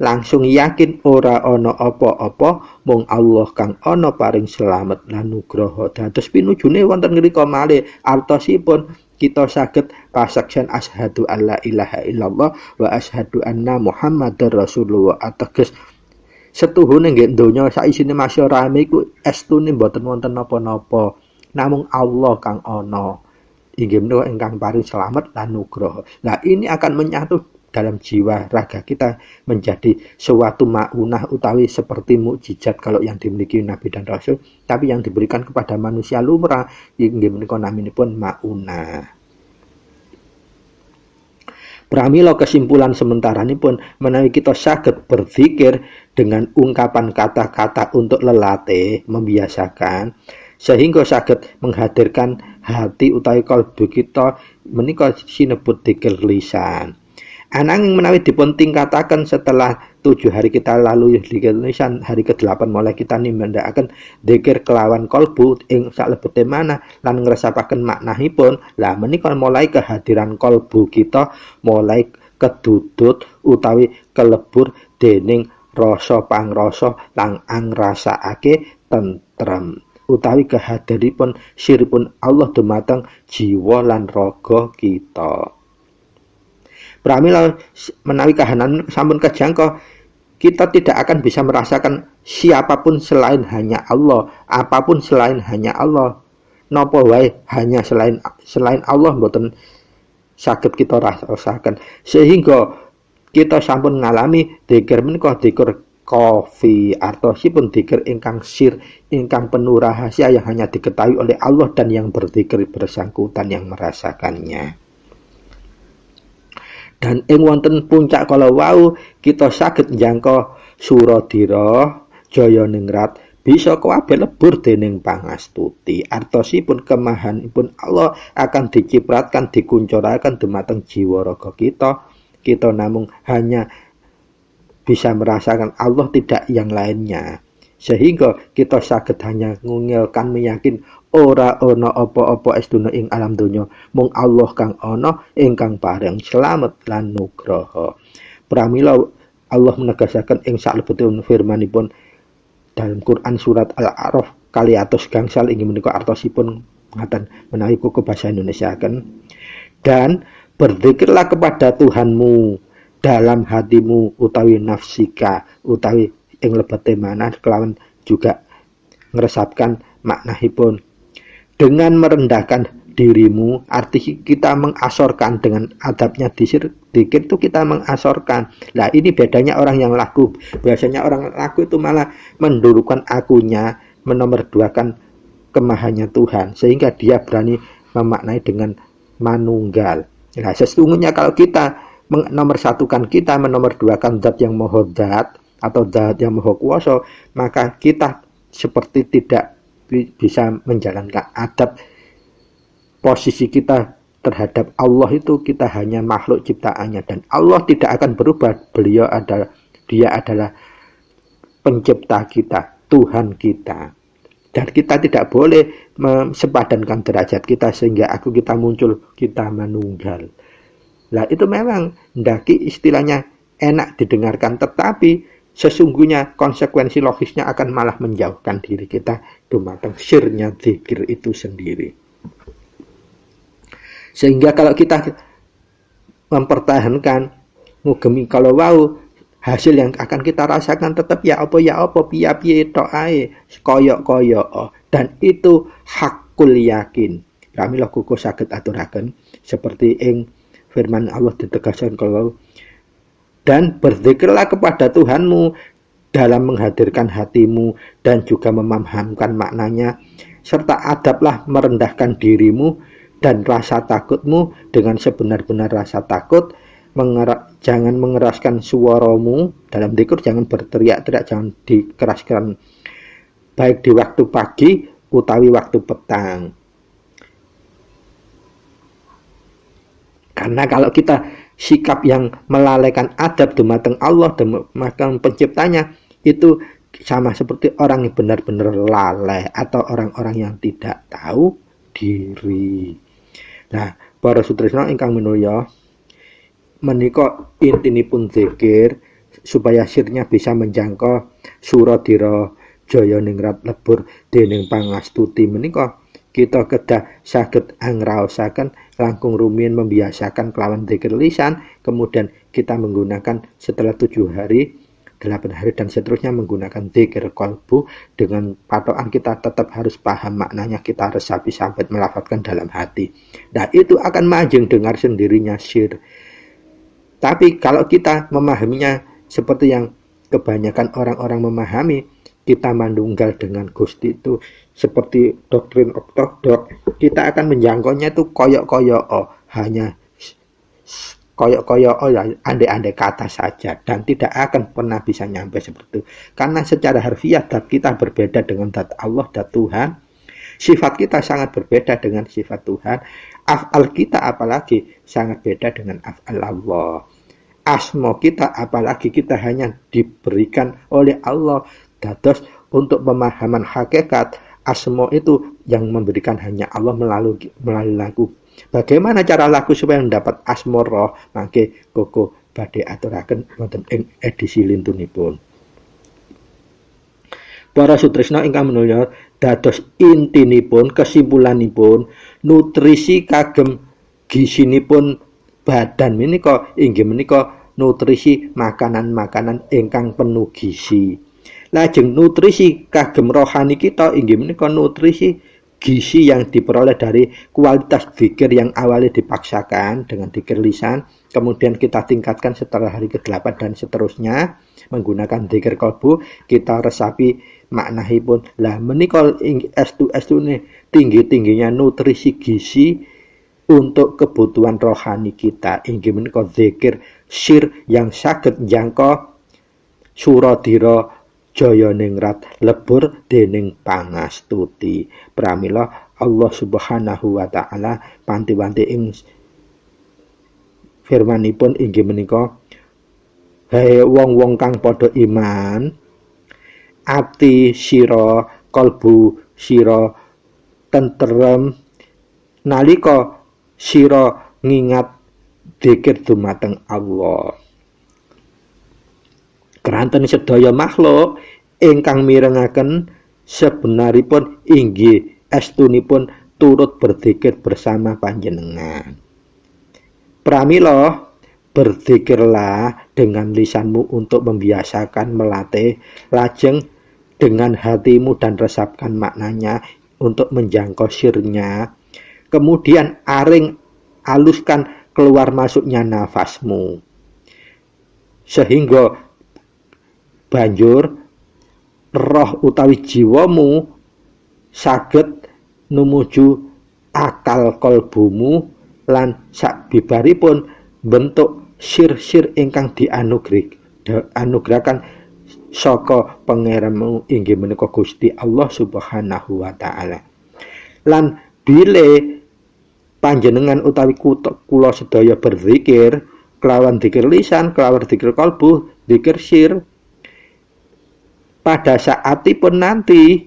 langsung yakin ora ana apa-apa mung Allah kang ana paring selamet lan nugraha. Dados pinujune wonten ngrika malih artosipun kita saged pasaksian asyhadu alla ilaha illallah wa asyhadu anna muhammadar rasulullah. Ateges setuhune nggih donya saisine masyarakat iku estune mboten wonten napa-napa namung Allah kang ana inggih menika ingkang paring selamet lan nugraha. Nah, ini akan menyatu dalam jiwa raga kita menjadi suatu maunah utawi seperti mukjizat kalau yang dimiliki Nabi dan Rasul, tapi yang diberikan kepada manusia lumrah inggih menika naminipun maunah. Pramila kesimpulan sementarane pun menawi kita saged berzikir dengan ungkapan kata-kata untuk lelatih membiasakan sehingga saged menghadirkan hati utawi kalbu kita menika sinebut zikir lisan. Ananging menawi dipun tingkataken setelah 7 hari kita lalu zikir lisan, hari ke-8 mulai kita nimandakaken zikir kelawan kalbu ing salebete manah lan ngresapaken maknahipun. Lah menika mulai kehadiran kalbu kita mulai kedudut utawi kelebur dening rasa pangrasa lan angrasakake tentrem utawi kehadiripun siripun Allah dumateng jiwa lan raga kita. Pramila menawi kahanan sampun kajangka, kita tidak akan bisa merasakan siapapun selain hanya Allah, apapun selain hanya Allah. Napa wae hanya selain Allah mboten saged kita rasakan. Sehingga kita sampun ngalami zikir menika zikir kofi artosipun zikir ingkang sir, ingkang penuh rahasia yang hanya diketahui oleh Allah dan yang berzikir bersangkutan yang merasakannya. Dan ing wonten puncak kala wau kita saged njangka Suradira Jaya Ningrat bisa kabeh lebur dening pangastuti. Artosipun kemahanipun Allah akan dicipratkan, dikuncuraken dumateng jiwa raga kita. Kita namung hanya bisa merasakan Allah, tidak yang lainnya. Sehingga kita saged hanya ngungilkan meyakin ora ana apa-apa estuna ing alam donya, mung Allah kang ana ingkang paring slamet lan nugraha. Pramila Allah menegasaken ing salebetipun firman-Ipun dalam Quran surat Al-A'raf kali atus gangsal inggih menika artosipun ngaten menawi kuku basa Indonesiaken. Dan berzikirlah kepada Tuhanmu dalam hatimu utawi nafsika utawi ing lebete manah kelawan juga ngresapkan maknahipun dengan merendahkan dirimu. Arti kita mengasorkan dengan adabnya dikir itu kita mengasorkan. Nah ini bedanya orang yang laku. Biasanya orang laku itu malah mendulukan akunya, menomorduakan kemahannya Tuhan, sehingga dia berani memaknai dengan manunggal. Nah sesungguhnya kalau kita menomorsatukan, kita menomorduakan zat yang maha zat atau zat yang maha kuasa, maka kita seperti tidak bisa menjalankan adab. Posisi kita terhadap Allah itu kita hanya makhluk ciptaannya, dan Allah tidak akan berubah. Dia adalah pencipta kita, Tuhan kita, dan kita tidak boleh sepadankan derajat kita sehingga kita muncul, kita manunggal. Lah itu memang ndaki istilahnya enak didengarkan, tetapi sesungguhnya konsekuensi logisnya akan malah menjauhkan diri kita dumateng syirnya zikir itu sendiri. Sehingga kalau kita mempertahankan ngugemi kalau wau, hasil yang akan kita rasakan tetap ya apa piye tok ae koyok dan itu hakul yakin. Pramila kuku saged aturaken seperti ing firman Allah ditegaskan kalau dan berzikirlah kepada Tuhanmu dalam menghadirkan hatimu dan juga memahamkan maknanya, serta adablah merendahkan dirimu dan rasa takutmu dengan sebenar-benar rasa takut. Jangan mengeraskan suaramu dalam dzikir, jangan berteriak-teriak, jangan dikeraskan baik di waktu pagi utawi waktu petang. Karena kalau kita sikap yang melalaikan adab dumateng Allah, dumateng penciptanya, itu sama seperti orang yang benar-benar lalai atau orang-orang yang tidak tahu diri. Nah, para sutresna ingkang minulya, menika intinipun zikir supaya sirnya bisa menjangkau Suradira Jaya Ningrat lebur dening pangastuti menika kita kedah saged angraosaken langkung rumiyin membiasakan kelawan zikir lisan, kemudian kita menggunakan setelah 7 hari, 8 hari dan seterusnya menggunakan zikir qalbu dengan patokan kita tetap harus paham maknanya, kita resapi sampai melafadzkan dalam hati. Nah itu akan majeng dengar sendirinya syir. Tapi kalau kita memahaminya seperti yang kebanyakan orang-orang memahami, kita manunggal dengan Gusti itu seperti doktrin ortodok, kita akan menjangkaunya itu koyok-koyok, hanya koyok-koyok, andai-andai kata saja, dan tidak akan pernah bisa nyampe seperti itu. Karena secara harfiah dat kita berbeda dengan dat Allah, dat Tuhan. Sifat kita sangat berbeda dengan sifat Tuhan. Af'al kita apalagi sangat beda dengan af'al Allah. Asma kita apalagi kita hanya diberikan oleh Allah. Dados untuk pemahaman hakikat asma itu yang memberikan hanya Allah melalui lagu. Bagaimana cara lagu supaya mendapat asma roh? Mangke koko badhe aturaken wonten ing edisi lintunipun. Para sutresna ingkang minulya, dados intinipun, kesimpulanipun, nutrisi kagem gizinipun badan menika inggih menika nutrisi makanan-makanan ingkang penuh gizi. Lajeng nutrisi kagem rohani kita inggih menika nutrisi gizi yang diperoleh dari kualitas zikir yang awalnya dipaksakan dengan zikir lisan, kemudian kita tingkatkan setelah hari ke-8 dan seterusnya menggunakan zikir qalbu, kita resapi maknahipun. Lah menika estune tinggi-tingginya nutrisi gizi untuk kebutuhan rohani kita inggih menika zikir syir yang saged njangka suradira jaya ningrat lebur dening pangastuti. Pramila Allah Subhanahu wa taala panti-wanti ing firmanipun inggih menika, "Hai wong-wong kang padha iman, ati sira, kalbu sira tentrem nalika sira ngingat dzikir dumateng Allah." Keranten sedaya makhluk ingkang mirengaken sebenaripun inggih estunipun turut berzikir bersama panjenengan. Pramila berzikirlah dengan lisanmu untuk membiasakan melatih, lajeng dengan hatimu dan resapkan maknanya untuk menjangkau sirnya. Kemudian aring aluskan keluar masuknya nafasmu. Sehingga banjur roh utawi jiwamu saged numuju akal kalbumu lan sabibaripun bentuk sir-sir ingkang dianugrahkan saka pangeranmu inggih menika Gusti Allah Subhanahu wa taala. Lan bile panjenengan utawi kula sedaya berzikir kelawan zikir lisan, kelawan zikir kalbu, zikir sir, pada saatipun nanti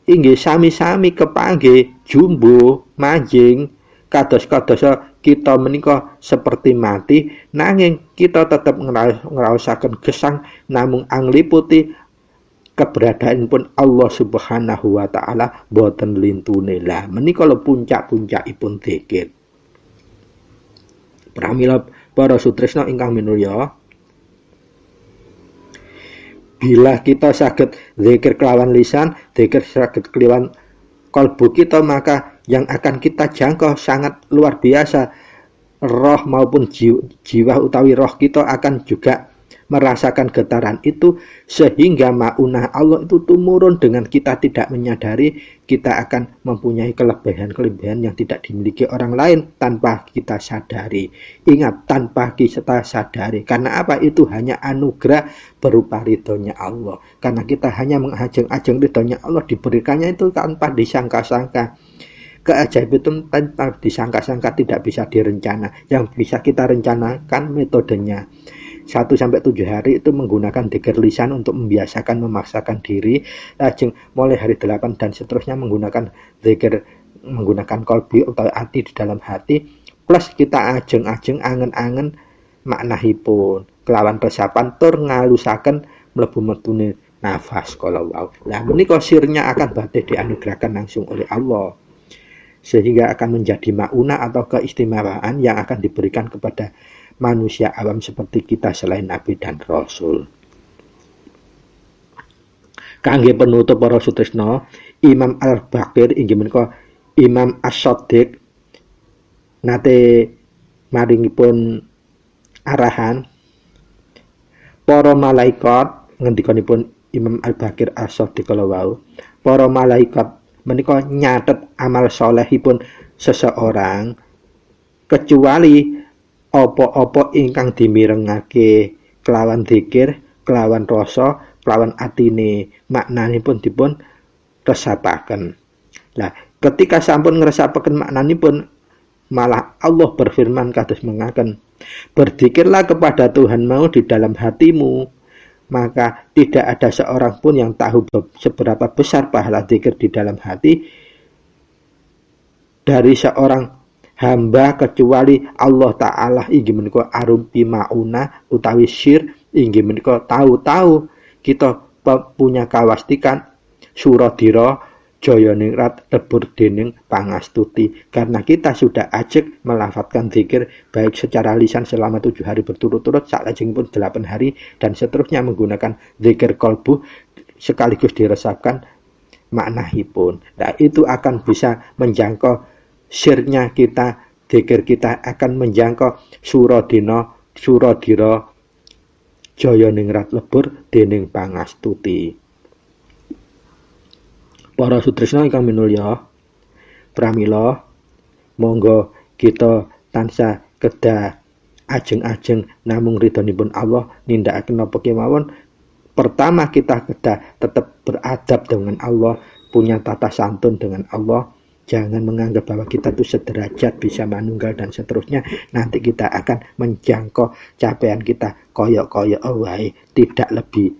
inggih sami-sami kepanggih jumbo manjing kados-kados kita menika seperti mati, nanging kita tetap ngraosaken gesang namung angliputi keberadaanipun Allah Subhanahu wa taala boten lintune. Lah menika lho puncak-puncakipun zikir. Pramila para sutresna ingkang minulya, bila kita saged zikir kelawan lisan, zikir saged kelawan kalbu kita, maka yang akan kita jangkau sangat luar biasa. Roh maupun jiwa utawi roh kita akan juga merasakan getaran itu, sehingga maunah Allah itu tumurun dengan kita tidak menyadari. Kita akan mempunyai kelebihan-kelebihan yang tidak dimiliki orang lain tanpa kita sadari. Ingat, tanpa kita sadari. Karena apa? Itu hanya anugerah berupa ridhonya Allah. Karena kita hanya mengajeng-ajeng ridhonya Allah, diberikannya itu tanpa disangka-sangka. Keajaiban itu tanpa disangka-sangka, tidak bisa direncana. Yang bisa kita rencanakan metodenya. 1-7 hari itu menggunakan dzikir lisan untuk membiasakan memaksakan diri, lajeng mulai hari 8 dan seterusnya menggunakan zikir menggunakan kalbi atau hati di dalam hati, plus kita ajeng-ajeng angen-angen maknahipun kelawan resapan tur ngalusaken mlebu metune nafas kalau wau. Lah menika sirnya akan badhe dianugerahkan langsung oleh Allah, sehingga akan menjadi maunah atau keistimewaan yang akan diberikan kepada manusia awam seperti kita selain Nabi dan Rasul. Kangge penutup para sutresna, Imam Al-Baqir inggih menika Imam As-Shadiq nate maringipun arahan para malaikat, ngendikanipun Imam Al-Baqir As-Shadiq kala wau, para malaikat menika nyatet amal salehipun seseorang kecuali apa-apa ingkang dimirengake kelawan zikir, kelawan rasa, kelawan atine, maknanipun dipun resapaken. Lah, ketika sampun ngresapaken maknanipun, malah Allah berfirman kados mengaken, "Berzikirlah kepada Tuhan mau di dalam hatimu, maka tidak ada seorang pun yang tahu seberapa besar pahala zikir di dalam hati dari seorang hamba kecuali Allah Ta'ala inggih menika arumpi mauna utawi syir inggih menika tahu-tahu kita punya kawastikan suradira jaya ningrat lebur dening pangastuti, karena kita sudah ajek melafadzkan zikir baik secara lisan selama 7 hari berturut-turut, salajengipun 8 hari dan seterusnya menggunakan zikir kalbu sekaligus diresapkan maknahipun. Nah, itu akan bisa menjangkau sirnya kita, zikir kita akan menjangkau suradira jaya ningrat lebur dening pangastuti. Para sutresna ingkang minulya, pramila monggo kita tansah kedah ajeng-ajeng namung ridhonipun Allah nindakaken napa kemawon. Pertama kita kedah tetap beradab dengan Allah, punya tata santun dengan Allah. Jangan menganggap bahwa kita itu sederajat bisa manunggal dan seterusnya. Nanti kita akan menjangkau capaian kita koyok-koyok wae, tidak lebih.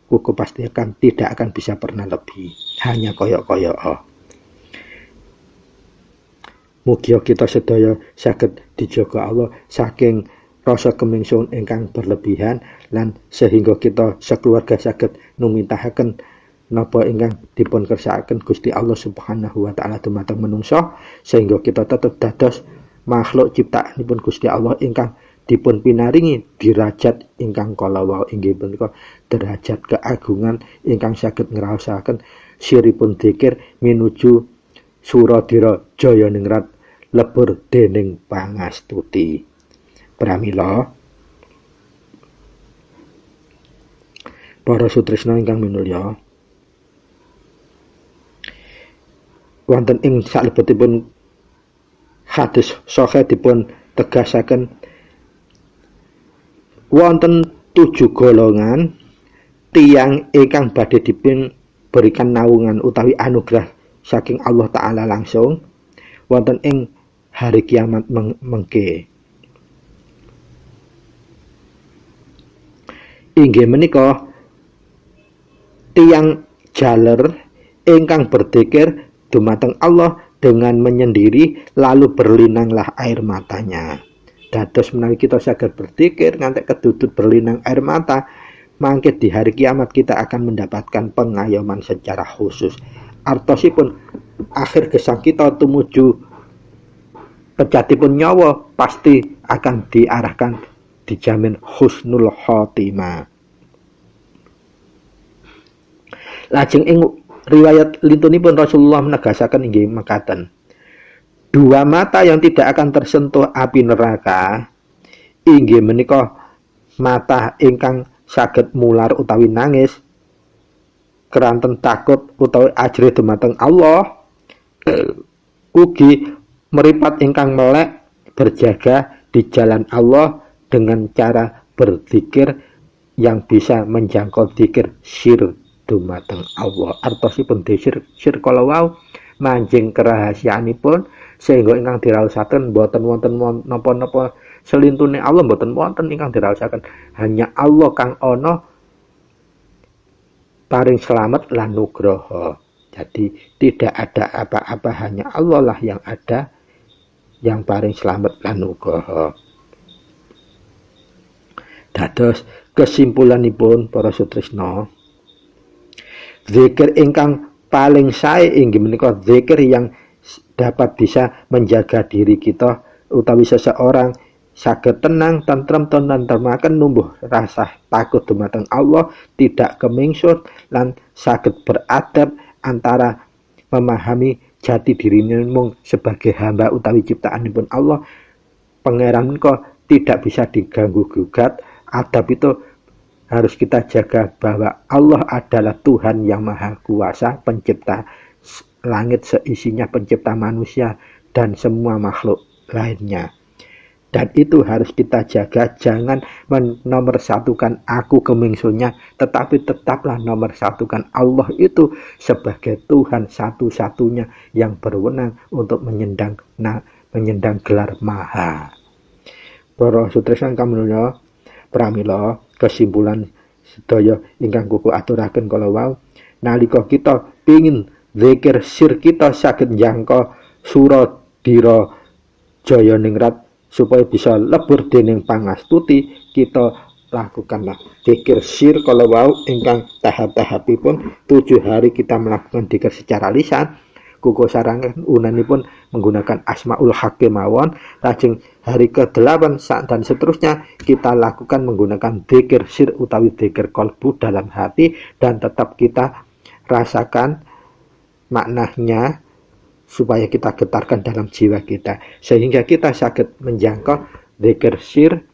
Kuku pastikan tidak akan bisa pernah lebih. Hanya koyok-koyok. Mugi kita sedaya saged dijaga Allah saking rasa kemingsun ingkang berlebihan lan sehingga kita sekeluarga saged numintahaken napa ingkang dipun kersakaken Gusti Allah Subhanahu wa taala dumateng manungsa, sehingga kita tetep dados makhluk ciptaanipun Gusti Allah ingkang dipun pinaringi derajat ingkang kala wau inggih punika derajat keagungan ingkang saged ngraosaken siripun dzikir minuju Suradira Jaya Ningrat lebur dening pangastuti. Pramila para sutresna ingkang minulya, wonten ing salebetipun hadis sahih dipun tegasaken wonten 7 golongan tiyang ingkang badhe dipun berikan naungan utawi anugerah saking Allah Ta'ala langsung wonten ing hari kiamat mengke. Inggih menika tiyang jaler ingkang berzikir dumateng Allah dengan menyendiri lalu berlinanglah air matanya. Dados menawi kita saged berzikir nganti kedudut berlinang air mata, mangke di hari kiamat kita akan mendapatkan pengayoman secara khusus. Artosipun akhir gesang kita tumuju pejatipun nyawa pasti akan diarahkan dijamin husnul khotimah. Lajeng ing riwayat lintunipun Rasulullah menegasaken inggih mekaten, 2 mata yang tidak akan tersentuh api neraka inggih menika mata ingkang saged mular utawi nangis keranten takut utawi ajri dumateng Allah, ugi meripat ingkang melek berjaga di jalan Allah dengan cara berzikir yang bisa menjangkau zikir syir dumateng Allah. Artosipun syir kala wau manjing kerahasiaanipun sehingga ingkang diraosaken boten wonten napa-napa selintune Allah, boten wonten ingkang diraosaken, hanya Allah kang ana paring selamat lan nugraha. Jadi tidak ada apa-apa, hanya Allah lah yang ada yang paring selamat lan nugraha. Dados kesimpulanipun para sutresna, zikir ingkang paling sae inggih menika zikir yang dapat bisa menjaga diri kita utawi seseorang saged tenang, tentrem, tentremaken numbuh rasa takut dumateng Allah, tidak kemingsut lan saged beradab antara memahami jati dirinya mung sebagai hamba utawi ciptaanipun Allah. Pangeran menika tidak bisa diganggu gugat. Adab itu harus kita jaga bahwa Allah adalah Tuhan yang Maha Kuasa, pencipta langit seisinya, pencipta manusia dan semua makhluk lainnya. Dan itu harus kita jaga, jangan menomorsatukan aku kemingsulnya, tetapi tetaplah nomorsatukan Allah itu sebagai Tuhan satu-satunya yang berwenang untuk menyendang gelar Maha. Para sutresna kamulya, pramila kesimpulan sedaya ingkang kuku aturaken kala wau, nalika kita pengin zikir sir kita saged njangka Suradira Jaya Ningrat supaya bisa lebur dening pangastuti, kita lakukanlah zikir sir kala wau ingkang tahap-tahapipun 7 hari kita melakukan zikir secara lisan. Kuku sarangan unanipun menggunakan asmaul hakim mawon. Lajeng hari ke-8 dan seterusnya kita lakukan menggunakan zikir sir utawi zikir kolbu dalam hati, dan tetap kita rasakan maknanya supaya kita getarkan dalam jiwa kita sehingga kita saged menjangkau zikir sir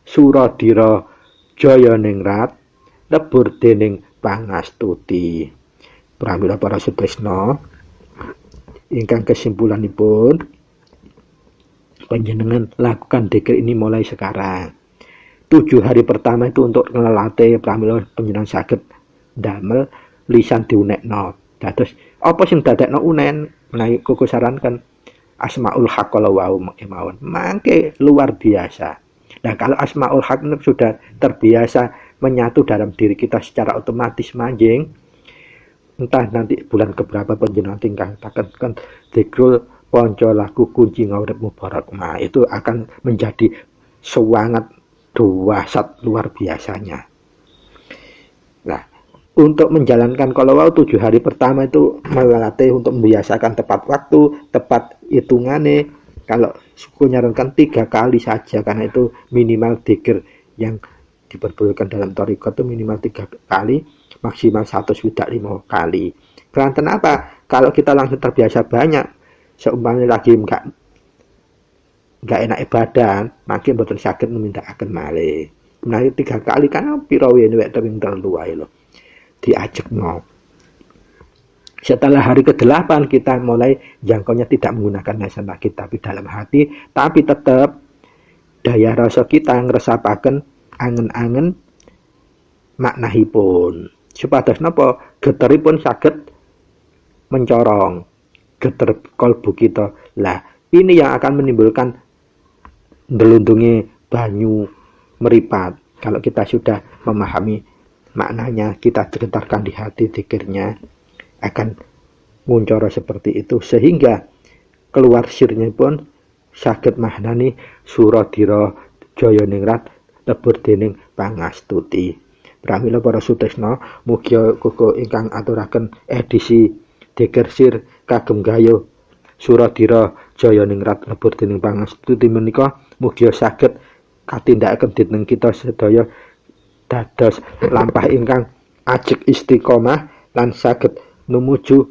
Suradira Jaya Ningrat lebur dening pangastuti. Pramila para sutresna, ingkang kesimpulanipun Panjenengan lakukan dzikir ini mulai sekarang. 7 hari pertama itu untuk ngelatih pramila panjenengan saged damel lisan diunekno. Dados apa sing dadekno unen? Menawi kuku sarankan Asmaul Haq kalau wau mawon. Mangke luar biasa. Nah, kalau Asmaul Haq sudah terbiasa menyatu dalam diri kita secara otomatis manjing, entah nanti bulan keberapa panjenengan tingkataken dzikrul ponco laku kunci ngurip mubarak. Nah, itu akan menjadi semangat dahsyat luar biasanya. Nah, untuk menjalankan kalau 7 hari pertama itu melatih untuk membiasakan tepat waktu, tepat hitungane. Kalau suku nyarankan 3 kali saja, karena itu minimal dzikir yang diperbolehkan dalam thariqah itu minimal 3 kali, maksimal 1,5 kali. Keranten apa? Kalau kita langsung terbiasa banyak, seumpamanya lagi enggak enak badan, makin betul sakit meminta akan malih. Nah, 3 kali kan pira wene wek tering telu ae lho. Diajak mau. Setelah hari ke-8 kita mulai jangkaunya tidak menggunakan lisan lagi tapi dalam hati, tapi tetap daya rasa kita ngresapaken angen-angen maknahipun. Supados napa geteripun saged mencorong geter kalbu kita. Lah, ini yang akan menimbulkan ndelundunge banyu meripat. Kalau kita sudah memahami maknanya, kita getarkan di hati dzikirnya, akan nguncoro seperti itu sehingga keluar sirnya pun saged mahnani suradira jaya ningrat lebur dening pangastuti. Pramila para sutresna, mugi kuku ingkang aturaken edisi dzikir sir kagem gayuh suradira jaya ningrat lebur dening pangastuti menika mugi saged katindakaken dinten kita sedaya dados lampah ingkang ajeg istiqomah lan saged numuju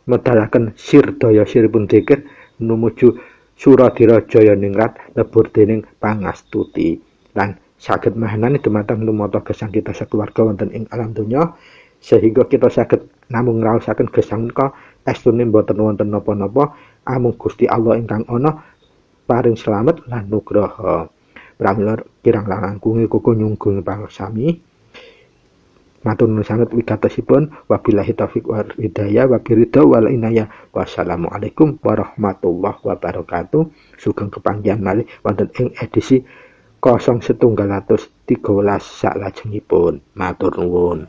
medalaken sir daya siripun dzikir numuju suradira jaya ningrat lebur dening pangastuti lan saged mahanani dumateng lumata gesang kita sakeluarga wonten ing alam donya sehingga kita saged namung ngraosaken gesang menika estune boten wonten napa-napa amung Gusti Allah ingkang ana paring slamet lan nugraha. Pramila kirang langkung kuku nyunggung pangsami. Matur nuwun sanget wigatosipun. Wabillahi taufik wal hidayah wabiridha wal inayah. Wassalamualaikum warahmatullahi wabarakatuh. Sugeng kepanggihan malih wonten ing edisi 0113 saklajengipun. Matur nuwun.